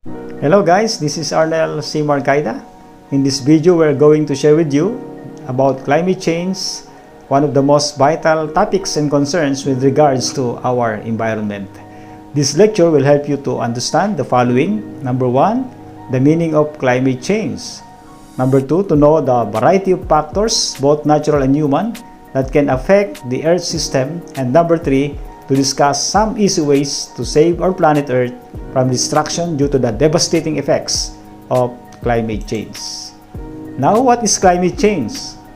Hello guys, this is Arnel si Marcaida. In this video, we're going to share with you about climate change, one of the most vital topics and concerns with regards to our environment. This lecture will help you to understand the following. Number 1, the meaning of climate change. Number 2, to know the variety of factors, both natural and human, that can affect the Earth system. And number 3, to discuss some easy ways to save our planet Earth from destruction due to the devastating effects of climate change. Now, what is climate change?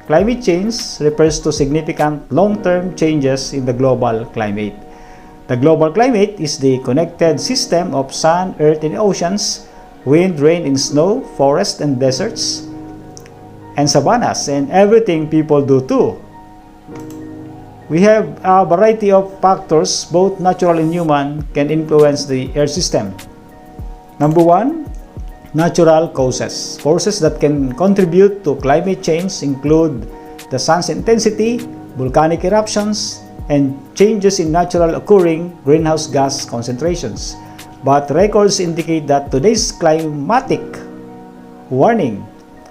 Climate change refers to significant long-term changes in the global climate. The global climate is the connected system of sun, earth, and oceans, wind, rain, and snow, forests and deserts, and savannas, and everything people do too. We have a variety of factors, both natural and human, can influence the Earth system. Number 1, natural causes. Forces that can contribute to climate change include the sun's intensity, volcanic eruptions, and changes in natural occurring greenhouse gas concentrations. But records indicate that today's climatic warming,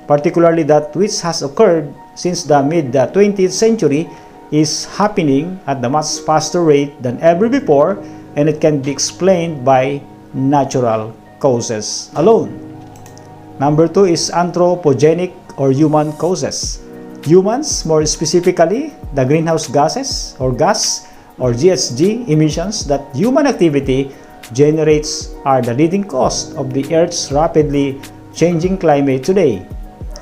particularly that which has occurred since the mid-20th century, is happening at a much faster rate than ever before, and it can be explained by natural causes alone. Number 2 is anthropogenic or human causes. Humans, more specifically, the greenhouse gases or gas or GHG emissions that human activity generates are the leading cause of the Earth's rapidly changing climate today.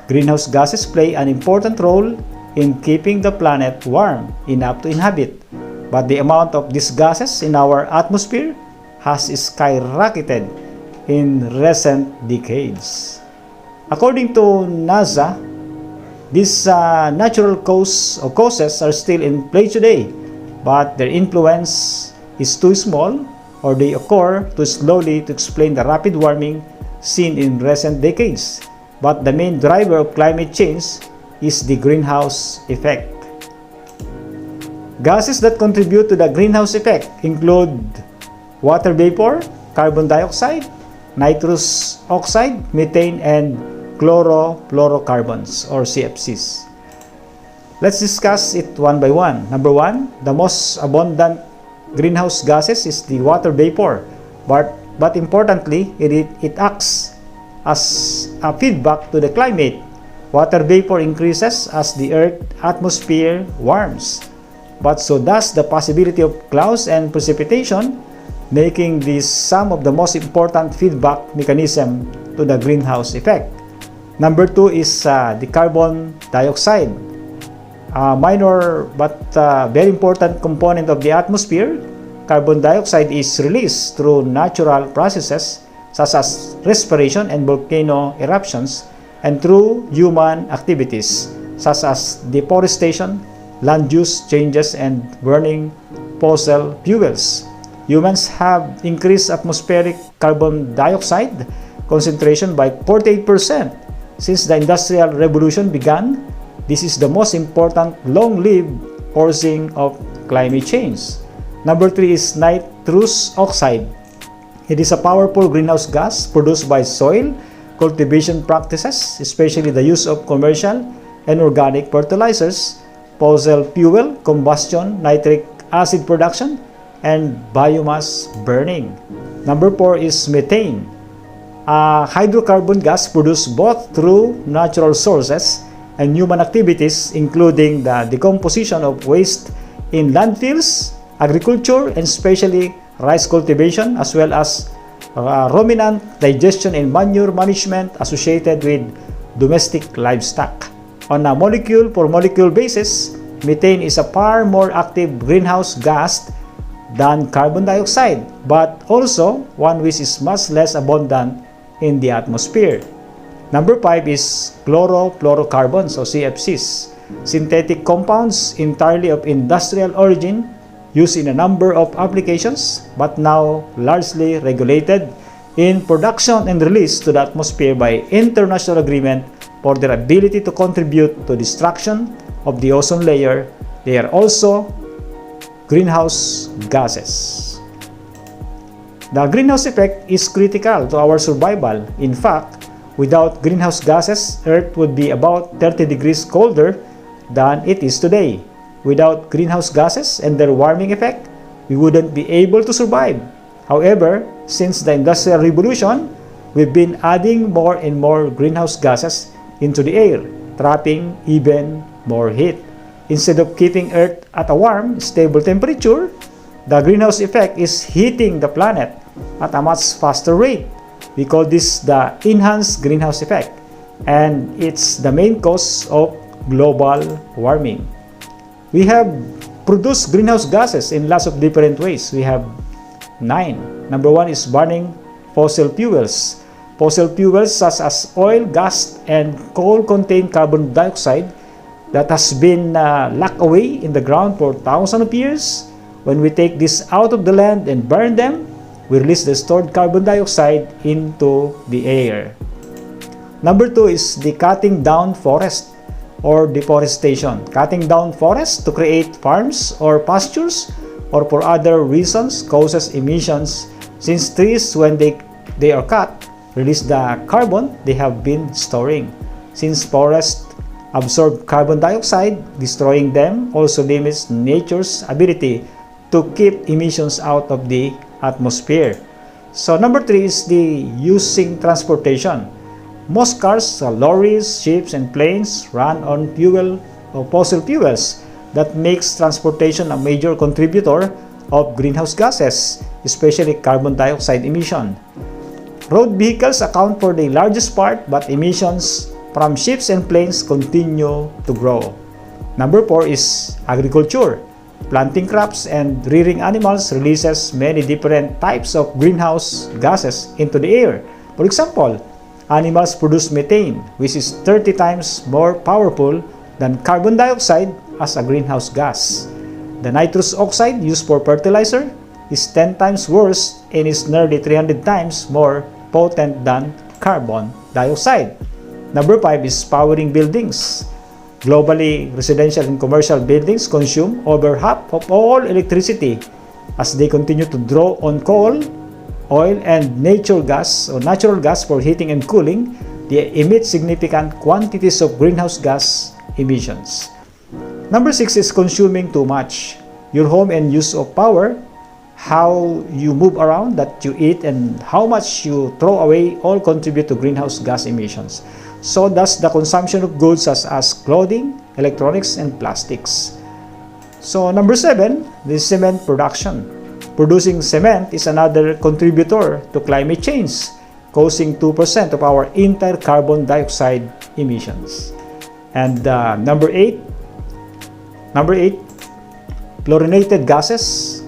Greenhouse gases play an important role in keeping the planet warm enough to inhabit, but the amount of these gases in our atmosphere has skyrocketed in recent decades. According to NASA, these natural causes are still in play today, but their influence is too small, or they occur too slowly to explain the rapid warming seen in recent decades. But the main driver of climate change is the greenhouse effect. Gases that contribute to the greenhouse effect include water vapor, carbon dioxide, nitrous oxide, methane, and chlorofluorocarbons or CFCs. Let's discuss it one by one. Number 1, the most abundant greenhouse gases is the water vapor, but importantly, it acts as a feedback to the climate. Water vapor increases as the Earth's atmosphere warms, but so does the possibility of clouds and precipitation, making this some of the most important feedback mechanism to the greenhouse effect. Number 2 is the carbon dioxide, a minor but very important component of the atmosphere. Carbon dioxide is released through natural processes such as respiration and volcano eruptions, and through human activities such as deforestation, land use changes, and burning fossil fuels. Humans have increased atmospheric carbon dioxide concentration by 48% since the Industrial Revolution began. This is the most important long-lived causing of climate change. Number 3 is nitrous oxide. It is a powerful greenhouse gas produced by soil cultivation practices, especially the use of commercial and organic fertilizers, fossil fuel combustion, nitric acid production, and biomass burning. Number 4 is methane, a hydrocarbon gas produced both through natural sources and human activities, including the decomposition of waste in landfills, agriculture, and especially rice cultivation, as well as ruminant digestion and manure management associated with domestic livestock. On a molecule-for-molecule basis, methane is a far more active greenhouse gas than carbon dioxide, but also one which is much less abundant in the atmosphere. Number 5 is chlorofluorocarbons or CFCs, synthetic compounds entirely of industrial origin, used in a number of applications, but now largely regulated in production and release to the atmosphere by international agreement for their ability to contribute to destruction of the ozone layer. They are also greenhouse gases. The greenhouse effect is critical to our survival. In fact, without greenhouse gases, Earth would be about 30 degrees colder than it is today. Without greenhouse gases and their warming effect, we wouldn't be able to survive. However, since the Industrial Revolution, we've been adding more and more greenhouse gases into the air, trapping even more heat. Instead of keeping Earth at a warm, stable temperature, the greenhouse effect is heating the planet at a much faster rate. We call this the enhanced greenhouse effect, and it's the main cause of global warming. We have produced greenhouse gases in lots of different ways. We have 9. Number 1 is burning fossil fuels. Fossil fuels such as oil, gas, and coal contain carbon dioxide that has been locked away in the ground for thousands of years. When we take this out of the land and burn them, we release the stored carbon dioxide into the air. Number 2 is the cutting down forest or deforestation. Cutting down forests to create farms or pastures or for other reasons causes emissions, since trees, when they are cut, release the carbon they have been storing. Since forests absorb carbon dioxide, destroying them also limits nature's ability to keep emissions out of the atmosphere. So number 3 is the using transportation. Most cars, lorries, ships, and planes run on fuel or fossil fuels. That makes transportation a major contributor of greenhouse gases, especially carbon dioxide emission. Road vehicles account for the largest part, but emissions from ships and planes continue to grow. Number 4 is agriculture. Planting crops and rearing animals releases many different types of greenhouse gases into the air. For example, animals produce methane, which is 30 times more powerful than carbon dioxide as a greenhouse gas. The nitrous oxide used for fertilizer is 10 times worse and is nearly 300 times more potent than carbon dioxide. Number 5 is powering buildings. Globally, residential and commercial buildings consume over half of all electricity. As they continue to draw on coal, oil, and natural gas for heating and cooling, they emit significant quantities of greenhouse gas emissions. Number 6 is consuming too much. Your home and use of power, how you move around, that you eat, and how much you throw away all contribute to greenhouse gas emissions. So does the consumption of goods such as clothing, electronics, and plastics. So number 7, the cement production. Producing cement is another contributor to climate change, causing 2% of our entire carbon dioxide emissions. And number 8, fluorinated gases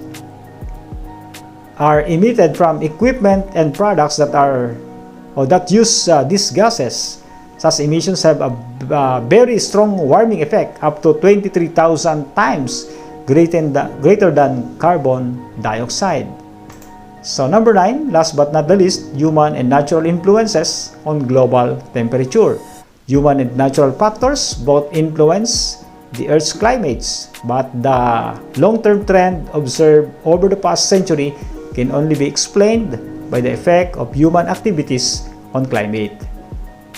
are emitted from equipment and products that use these gases. Such emissions have a very strong warming effect, up to 23,000 times greater than carbon dioxide. So number 9, last but not the least, human and natural influences on global temperature. Human and natural factors both influence the Earth's climates, but the long-term trend observed over the past century can only be explained by the effect of human activities on climate.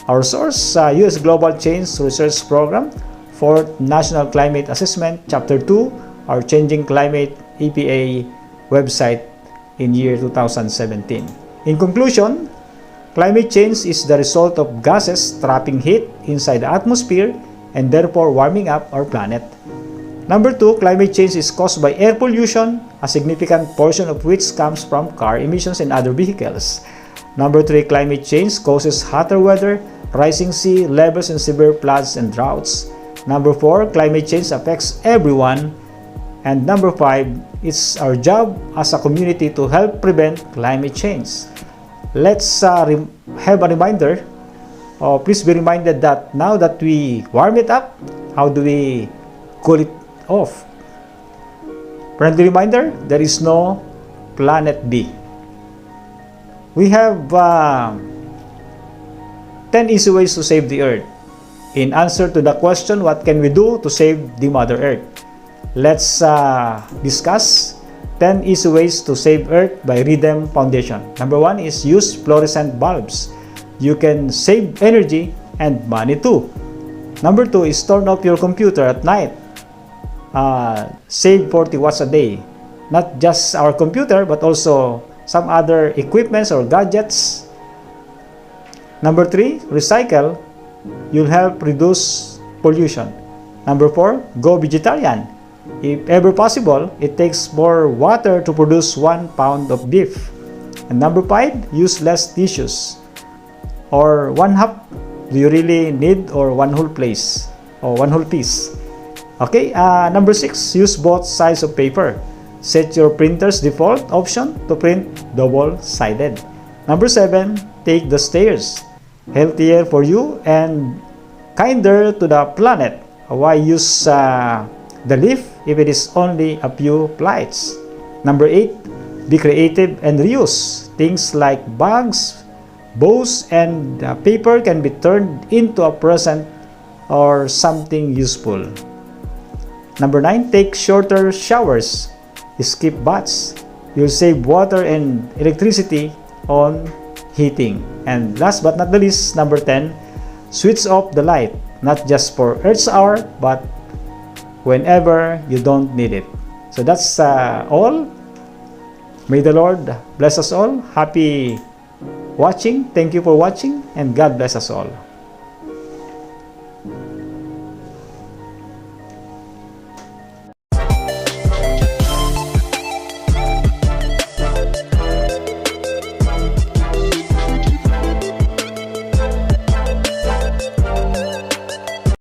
Our source, U.S. Global Change Research Program, 4th National Climate Assessment, Chapter 2, our Changing Climate EPA website in year 2017. In conclusion, climate change is the result of gases trapping heat inside the atmosphere and therefore warming up our planet. Number 2, climate change is caused by air pollution, a significant portion of which comes from car emissions and other vehicles. Number 3, climate change causes hotter weather, rising sea levels, and severe floods and droughts. Number 4, climate change affects everyone. And number 5, it's our job as a community to help prevent climate change. Let's have a reminder. Please be reminded that now that we warm it up, how do we cool it off? Friendly reminder, there is no planet B. We have 10 easy ways to save the Earth. In answer to the question, what can we do to save the Mother Earth? Let's discuss 10 easy ways to save Earth by Rhythm Foundation. Number 1 is use fluorescent bulbs. You can save energy and money too. Number 2 is turn off your computer at night. Save 40 watts a day. Not just our computer, but also some other equipments or gadgets. Number 3, recycle. You'll help reduce pollution. Number 4, go vegetarian. If ever possible, it takes more water to produce 1 pound of beef. And number 5, use less tissues. Or 1/2, do you really need, or 1 whole place or 1 whole piece? Okay, number 6, use both sides of paper. Set your printer's default option to print double-sided. Number 7, take the stairs. Healthier for you and kinder to the planet. Why use the lift if it is only a few flights? Number 8, be creative and reuse. Things like bags, bows, and paper can be turned into a present or something useful. Number 9, take shorter showers. Skip baths. You'll save water and electricity on heating. And last but not the least, number 10, switch off the light. Not just for Earth's hour, but whenever you don't need it. So that's all. May the Lord bless us all. Happy watching. Thank you for watching, and God bless us all.